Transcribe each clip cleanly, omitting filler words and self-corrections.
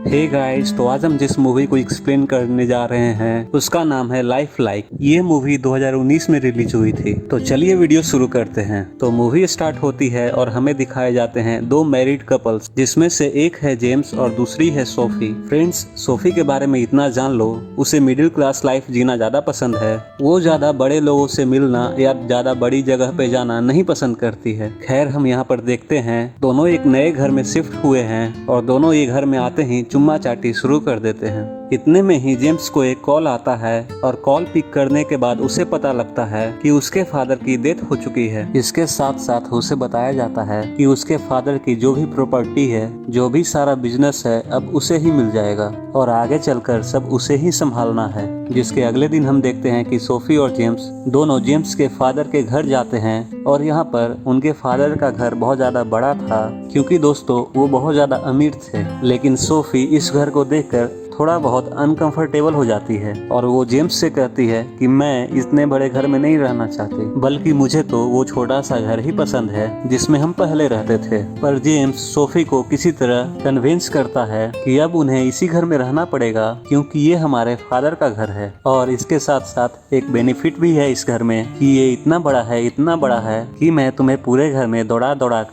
Hey guys, तो आज हम जिस मूवी को एक्सप्लेन करने जा रहे हैं उसका नाम है लाइफ लाइक। ये मूवी 2019 में रिलीज हुई थी। तो चलिए वीडियो शुरू करते हैं। तो मूवी स्टार्ट होती है और हमें दिखाए जाते हैं दो मैरिड कपल्स, जिसमें से एक है जेम्स और दूसरी है सोफी। फ्रेंड्स, सोफी के बारे में इतना जान लो, उसे मिडिल क्लास लाइफ जीना ज्यादा पसंद है। वो ज्यादा बड़े लोगों से मिलना या ज्यादा बड़ी जगह पे जाना नहीं पसंद करती है। खैर, हम यहाँ पर देखते हैं दोनों एक नए घर में शिफ्ट हुए हैं और दोनों ये घर में आते ही चुम्मा चाटी शुरू कर देते हैं। इतने में ही जेम्स को एक कॉल आता है और कॉल पिक करने के बाद उसे पता लगता है कि उसके फादर की डेथ हो चुकी है। इसके साथ साथ उसे बताया जाता है कि उसके फादर की जो भी प्रॉपर्टी है, जो भी सारा बिजनेस है, अब उसे ही मिल जाएगा और आगे चलकर सब उसे ही संभालना है। जिसके अगले दिन हम देखते हैं कि सोफी और जेम्स दोनों जेम्स के फादर के घर जाते हैं और यहाँ पर उनके फादर का घर बहुत ज्यादा बड़ा था, क्योंकि दोस्तों वो बहुत ज्यादा अमीर थे। लेकिन सोफी इस घर को देखकर थोड़ा बहुत अनकंफर्टेबल हो जाती है और वो जेम्स से कहती है कि मैं इतने बड़े घर में नहीं रहना चाहती, बल्कि मुझे तो वो छोटा सा घर ही पसंद है जिसमें हम पहले रहते थे। पर जेम्स सोफी को किसी तरह कन्विंस करता है कि अब उन्हें इसी घर में रहना पड़ेगा, क्योंकि ये हमारे फादर का घर है। और इसके साथ साथ एक बेनिफिट भी है इस घर में कि ये इतना बड़ा है कि मैं तुम्हें पूरे घर में दौड़ा दौड़ा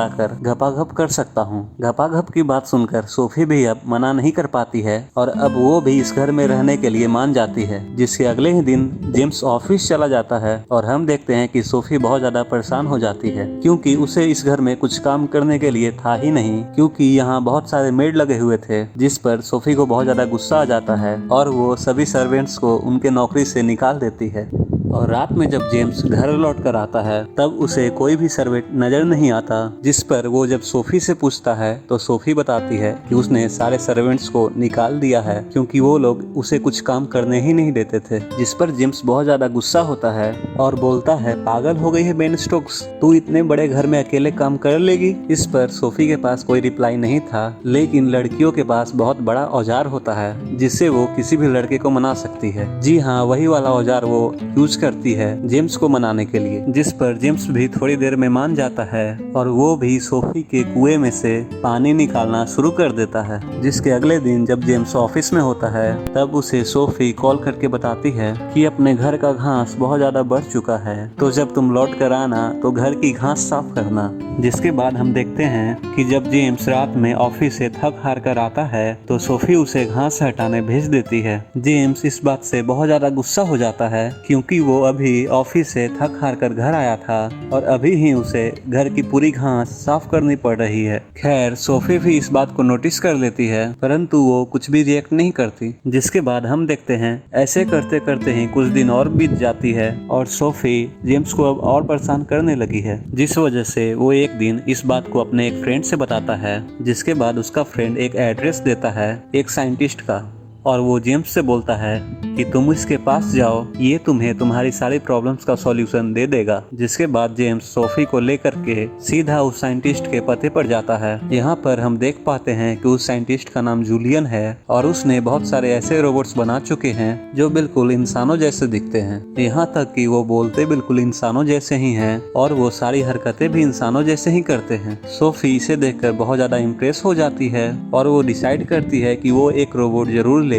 कर घपाघप कर सकता हूँ। घपाघप की बात सुनकर सोफी भी अब मना नहीं कर पाती है और अब वो भी इस घर में रहने के लिए मान जाती है। जिसके अगले ही दिन जेम्स ऑफिस चला जाता है और हम देखते हैं कि सोफी बहुत ज्यादा परेशान हो जाती है, क्योंकि उसे इस घर में कुछ काम करने के लिए था ही नहीं, क्योंकि यहाँ बहुत सारे मेड लगे हुए थे। जिस पर सोफी को बहुत ज्यादा गुस्सा आ जाता है और वो सभी सर्वेंट्स को उनके नौकरी से निकाल देती है। और रात में जब जेम्स घर लौट कर आता है तब उसे कोई भी सर्वेंट नजर नहीं आता। जिस पर वो जब सोफी से पूछता है तो सोफी बताती है कि उसने सारे सर्वेंट्स को निकाल दिया है, क्योंकि वो लोग उसे कुछ काम करने ही नहीं देते थे। जिस पर जेम्स बहुत ज्यादा गुस्सा होता है और बोलता है, पागल हो गई है बेन स्टोक्स, तू इतने बड़े घर में अकेले काम कर लेगी। इस पर सोफी के पास कोई रिप्लाई नहीं था, लेकिन लड़कियों के पास बहुत बड़ा औजार होता है जिससे वो किसी भी लड़के को मना सकती है। जी हाँ, वही वाला औजार वो यूज करती है जेम्स को मनाने के लिए। जिस पर जेम्स भी थोड़ी देर में मान जाता है और वो भी सोफी के कुएं में से पानी निकालना शुरू कर देता है। जिसके अगले दिन जब जेम्स ऑफिस में होता है तब उसे सोफी कॉल करके बताती है कि अपने घर का घास बहुत ज्यादा बढ़ चुका है, तो जब तुम लौट कर आना तो घर की घास साफ करना। जिसके बाद हम देखते हैं कि जब जेम्स रात में ऑफिस से थक हार कर आता है तो सोफी उसे घास हटाने भेज देती है। जेम्स इस बात से बहुत ज्यादा गुस्सा हो जाता है, क्योंकि वो अभी ऑफिस से थक हार कर घर आया था और अभी ही उसे घर की पूरी घास साफ करनी पड़ रही है। खैर, सोफी भी इस बात को नोटिस कर लेती है, परंतु वो कुछ भी रिएक्ट नहीं करती। जिसके बाद हम देखते हैं ऐसे करते करते ही कुछ दिन और बीत जाती है और सोफी जेम्स को अब और परेशान करने लगी है, जिस वजह से वो एक दिन इस बात को अपने एक फ्रेंड से बताता है। जिसके बाद उसका फ्रेंड एक एड्रेस देता है एक साइंटिस्ट का और वो जेम्स से बोलता है कि तुम इसके पास जाओ, ये तुम्हें तुम्हारी सारी प्रॉब्लम्स का सॉल्यूशन दे देगा। जिसके बाद जेम्स सोफी को लेकर के सीधा उस साइंटिस्ट के पते पर जाता है। यहाँ पर हम देख पाते हैं कि उस साइंटिस्ट का नाम जूलियन है और उसने बहुत सारे ऐसे रोबोट्स बना चुके हैं जो बिल्कुल इंसानों जैसे दिखते हैं। यहाँ तक कि वो बोलते बिल्कुल इंसानों जैसे ही हैं और वो सारी हरकतें भी इंसानों जैसे ही करते हैं। सोफी इसे देखकर बहुत ज्यादा इम्प्रेस हो जाती है और वो डिसाइड करती है कि वो एक रोबोट जरूर लेगी।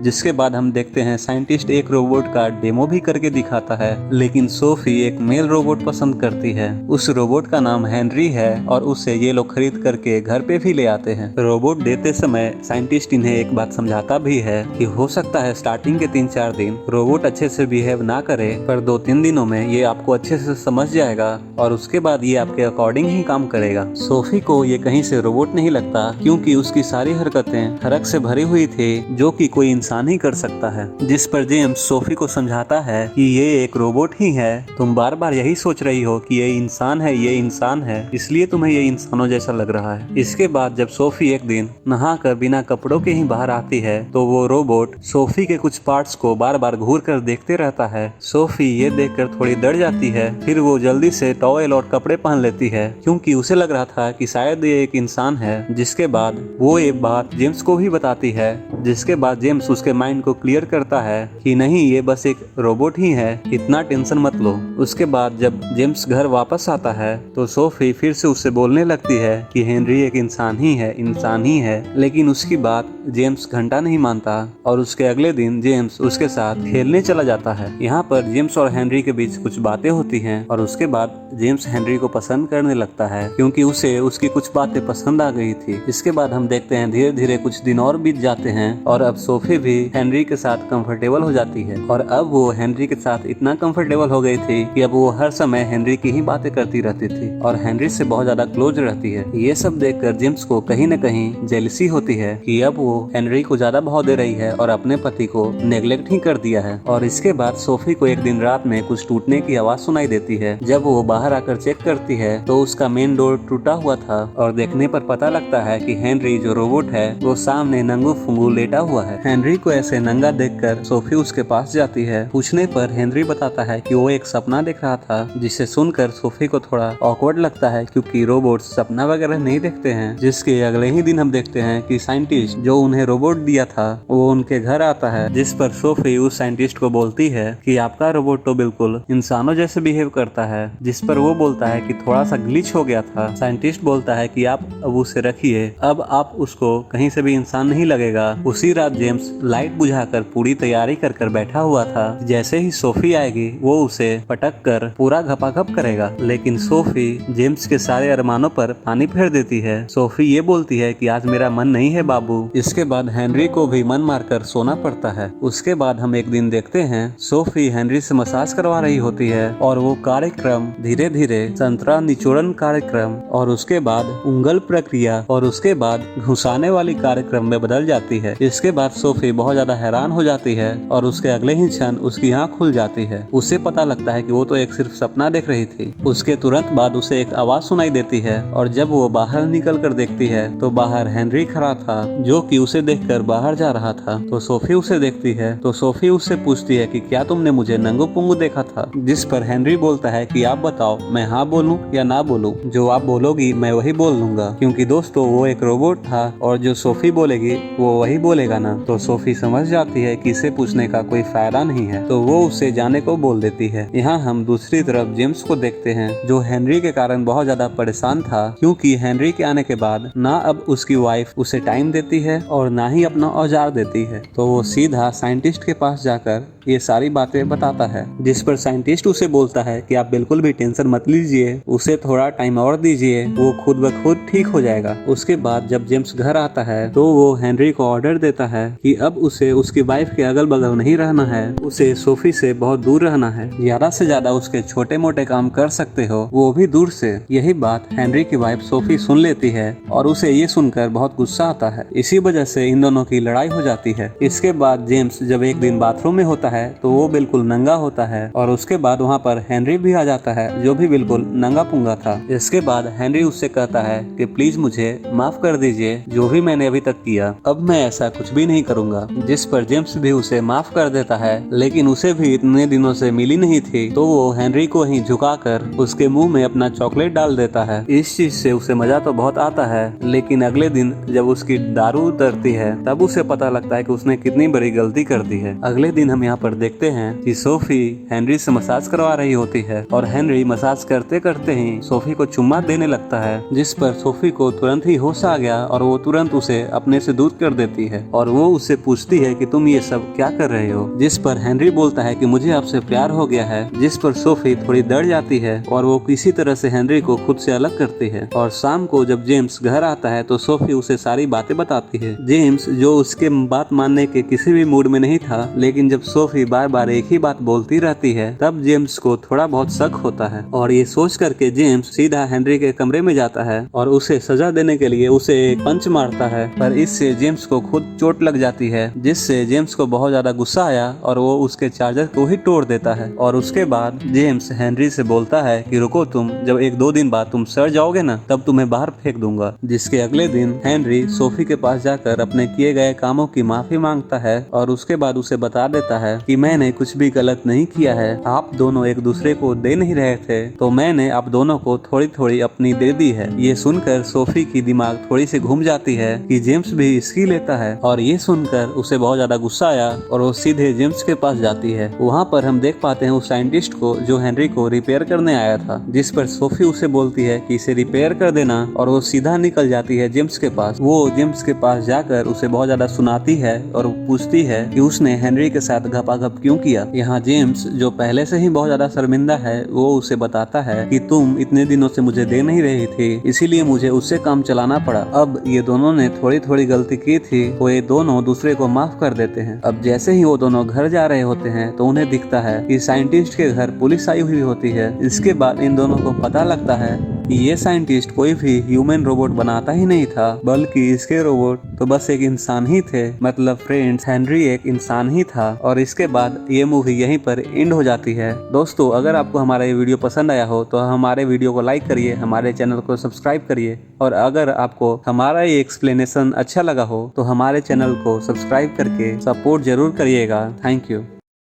जिसके बाद हम देखते हैं साइंटिस्ट एक रोबोट का डेमो भी करके दिखाता है, लेकिन सोफी एक मेल रोबोट पसंद करती है। उस रोबोट का नाम हेनरी है और उसे ये लोग खरीद करके घर पे भी ले आते हैं। रोबोट देते समय साइंटिस्ट इन्हें एक बात समझाता भी है कि हो सकता है स्टार्टिंग के 3-4 दिन रोबोट अच्छे से बिहेव ना करे, पर 2-3 दिनों में ये आपको अच्छे से समझ जाएगा और उसके बाद ये आपके अकॉर्डिंग ही काम करेगा। सोफी को ये कहीं से रोबोट नहीं लगता, क्योंकि उसकी सारी हरकतें फर्क से भरी हुई थी जो कि कोई इंसान ही कर सकता है। जिस पर जेम्स सोफी को समझाता है कि ये एक रोबोट ही है, तुम बार बार यही सोच रही हो कि ये इंसान है, इसलिए तुम्हें ये इंसानों जैसा लग रहा है। इसके बाद जब सोफी एक दिन नहाकर बिना कपड़ों के ही बाहर आती है तो वो रोबोट सोफी के कुछ पार्ट्स को बार बार घूर कर देखते रहता है। सोफी ये देखकर थोड़ी डर जाती है, फिर वो जल्दी से टॉवेल और कपड़े पहन लेती है, क्योंकि उसे लग रहा था कि शायद ये एक इंसान है। जिसके बाद वो ये बात जेम्स को भी बताती है, जिसके बाद जेम्स उसके माइंड को क्लियर करता है कि नहीं, ये बस एक रोबोट ही है, इतना टेंशन मत लो। उसके बाद जब जेम्स घर वापस आता है तो सोफी फिर से उससे बोलने लगती है कि हेनरी एक इंसान ही है, लेकिन उसकी बात जेम्स घंटा नहीं मानता और उसके अगले दिन जेम्स उसके साथ खेलने चला जाता है। यहाँ पर जेम्स और हेनरी के बीच कुछ बातें होती हैं और उसके बाद जेम्स हेनरी को पसंद करने लगता है क्योंकि उसे उसकी कुछ बातें पसंद आ गई थी। इसके बाद हम देखते हैं धीरे धीरे कुछ दिन और बीत जाते हैं और अब सोफी भी हेनरी के साथ कंफर्टेबल हो जाती है और अब वो हेनरी के साथ इतना कंफर्टेबल हो गई थी कि अब वो हर समय हेनरी की ही बातें करती रहती थी और हेनरी से बहुत ज्यादा क्लोज रहती है। ये सब देखकर जेम्स को कहीं न कहीं जेलसी होती है कि अब वो हेनरी को ज्यादा भाव दे रही है और अपने पति को नेग्लेक्ट ही कर दिया है। और इसके बाद सोफी को एक दिन रात में कुछ टूटने की आवाज सुनाई देती है। जब वो बाहर आकर चेक करती है तो उसका मेन डोर टूटा हुआ था और देखने पर पता लगता है कि हेनरी जो रोबोट है वो सामने नंगू फुंगू लेटा हुआ है। हेनरी को ऐसे नंगा देखकर सोफी उसके पास जाती है। पूछने पर हेनरी बताता है कि वो एक सपना देख रहा था, जिसे सुनकर सोफी को थोड़ा ऑकवर्ड लगता है क्योंकि रोबोट सपना वगैरह नहीं देखते हैं। जिसके अगले ही दिन हम देखते हैं कि साइंटिस्ट जो उन्हें रोबोट दिया था वो उनके घर आता है, जिस पर सोफी उस साइंटिस्ट को बोलती है कि आपका रोबोट तो बिल्कुल इंसानों जैसे बिहेव करता है, जिस पर वो बोलता है कि थोड़ा सा ग्लिच हो गया था। साइंटिस्ट बोलता है कि आप अब उसे रखिए, अब आप उसको कहीं से भी इंसान नहीं लगेगा। उसी रात जेम्स लाइट बुझाकर पूरी तैयारी कर बैठा हुआ था। जैसे ही सोफी आएगी वो उसे पटक कर पूरा घपाघप करेगा, लेकिन सोफी जेम्स के सारे अरमानों पर पानी फेर देती है। सोफी ये बोलती है कि आज मेरा मन नहीं है बाबू। इसके बाद हेनरी को भी मन मारकर सोना पड़ता है। उसके बाद हम एक दिन देखते हैं सोफी हेनरी से मसाज करवा रही होती है और वो कार्यक्रम धीरे धीरे संतरा निचोड़न कार्यक्रम और उसके बाद उंगल प्रक्रिया और उसके बाद घुसाने वाली कार्यक्रम में बदल जाती है। इसके बाद सोफी बहुत ज्यादा हैरान हो जाती है और उसके अगले ही क्षण उसकी आँख खुल जाती है। उसे पता लगता है कि वो तो एक सिर्फ सपना देख रही थी। उसके तुरंत बाद उसे एक आवाज सुनाई देती है और जब वो बाहर निकल कर देखती है तो बाहर हेनरी खड़ा था जो कि उसे देखकर बाहर जा रहा था। तो सोफी उसे देखती है तो सोफी उससे पूछती है कि क्या तुमने मुझे नंगू पुंगू देखा था, जिस पर हेनरी बोलता है कि आप बताओ मैं हाँ बोलूं या ना बोलूं, जो आप बोलोगी मैं वही बोल लूंगा, क्योंकि दोस्तों वो एक रोबोट था और जो सोफी बोलेगी वो वही बोलेगा ना। तो सोफी समझ जाती है कि इसे पूछने का कोई फायदा नहीं है तो वो उसे जाने को बोल देती है। यहाँ हम दूसरी तरफ जेम्स को देखते हैं जो हेनरी के कारण बहुत ज्यादा परेशान था क्योंकि हेनरी के आने के बाद ना अब उसकी वाइफ उसे टाइम देती है और ना ही अपना औजार देती है। तो वो सीधा साइंटिस्ट के पास जाकर ये सारी बातें बताता है, जिस पर साइंटिस्ट उसे बोलता है कि आप बिल्कुल भी टेंशन मत लीजिए, उसे थोड़ा टाइम और दीजिए, वो खुद ब खुद ठीक हो जाएगा। उसके बाद जब जेम्स घर आता है तो वो हेनरी को ऑर्डर देता है कि अब उसे उसकी वाइफ के अगल बगल नहीं रहना है, उसे सोफी से बहुत दूर रहना है, ज्यादा से ज्यादा उसके छोटे मोटे काम कर सकते हो वो भी दूर से। यही बात हेनरी की वाइफ सोफी सुन लेती है और उसे ये सुनकर बहुत गुस्सा आता है। इसी वजह से इन दोनों की लड़ाई हो जाती है। इसके बाद जेम्स जब एक दिन बाथरूम में होता है तो वो बिल्कुल नंगा होता है और उसके बाद वहाँ पर हेनरी भी आ जाता है जो भी बिल्कुल नंगा पुंगा था। इसके बाद हेनरी उससे कहता है कि प्लीज मुझे माफ कर दीजिए जो भी मैंने अभी तक किया, अब मैं ऐसा कुछ भी नहीं करूंगा, जिस पर जेम्स भी उसे माफ कर देता है। लेकिन उसे भी इतने दिनों से मिली नहीं थी तो वो हेनरी को ही झुकाकर उसके मुंह में अपना चॉकलेट डाल देता है। इस चीज से उसे मजा तो बहुत आता है, लेकिन अगले दिन जब उसकी दारू उतरती है तब उसे पता लगता है कि उसने कितनी बड़ी गलती कर दी है। अगले दिन हम यहाँ पर देखते हैं कि सोफी हेनरी से मसाज करवा रही होती है और हेनरी मसाज करते करते ही सोफी को चुम्मा देने लगता है, जिस पर सोफी को तुरंत ही होश आ गया और वो तुरंत उसे अपने से दूर कर देती है और वो उससे पूछती है कि तुम ये सब क्या कर रहे हो, जिस पर हेनरी बोलता है कि मुझे आपसे प्यार हो गया है, जिस पर सोफी थोड़ी डर जाती है और वो किसी तरह से हेनरी को खुद से अलग करती है। और शाम को जब जेम्स घर आता है तो सोफी उसे सारी बातें बताती है। जेम्स जो उसके बात मानने के किसी भी मूड में नहीं था, लेकिन जब सोफी बार बार एक ही बात बोलती रहती है तब जेम्स को थोड़ा बहुत शक होता है और ये सोच करके जेम्स सीधा हेनरी के कमरे में जाता है और उसे सजा देने के लिए उसे एक पंच मारता है, पर इससे जेम्स को खुद चोट लग जाती है, जिससे जेम्स को बहुत ज्यादा गुस्सा आया और वो उसके चार्जर को ही तोड़ देता है। और उसके बाद जेम्स हेनरी से बोलता है कि रुको तुम, जब 1-2 दिन बाद तुम सड़ जाओगे ना तब तुम्हें बाहर फेंक दूंगा। जिसके अगले दिन हेनरी सोफी के पास जाकर अपने किए गए कामों की माफी मांगता है और उसके बाद उसे बता देता है कि मैंने कुछ भी गलत नहीं किया है, आप दोनों एक दूसरे को दे नहीं रहे थे तो मैंने आप दोनों को थोड़ी थोड़ी अपनी दे दी है। ये सुनकर सोफी की दिमाग थोड़ी सी घूम जाती है कि जेम्स भी इसकी लेता है और ये सुनकर उसे बहुत ज्यादा गुस्सा आया और वो सीधे जेम्स के पास जाती है। वहाँ पर हम देख पाते हैं उस साइंटिस्ट को जो हेनरी को रिपेयर करने आया था, जिस पर सोफी उसे बोलती है कि इसे रिपेयर कर देना, और वो सीधा निकल जाती है जेम्स के पास। वो जेम्स के पास जाकर उसे बहुत ज्यादा सुनाती है और पूछती है कि उसने हेनरी के साथ घपाघप क्यों किया। यहाँ जेम्स जो पहले से ही बहुत ज्यादा शर्मिंदा है, वो उसे बताता है कि तुम इतने दिनों से मुझे दे नहीं रही थी, इसीलिए मुझे उससे काम चलाना पड़ा। अब ये दोनों ने थोड़ी थोड़ी गलती की थी, वो ये दोनों दूसरे को माफ कर देते हैं। अब जैसे ही वो दोनों घर जा रहे होते हैं तो उन्हें दिखता है कि साइंटिस्ट के घर पुलिस आई हुई होती है। इसके बाद इन दोनों को पता लगता है कि ये साइंटिस्ट कोई भी ह्यूमन रोबोट बनाता ही नहीं था, बल्कि इसके रोबोट तो बस एक इंसान ही थे। मतलब फ्रेंड्स, हेनरी एक इंसान ही था। और इसके बाद ये मूवी यहीं पर एंड हो जाती है। दोस्तों, अगर आपको हमारा ये वीडियो पसंद आया हो तो हमारे वीडियो को लाइक करिए, हमारे चैनल को सब्सक्राइब करिए, और अगर आपको हमारा ये एक्सप्लेनेशन अच्छा लगा हो तो हमारे चैनल को सब्सक्राइब करके सपोर्ट जरूर करिएगा। Thank you.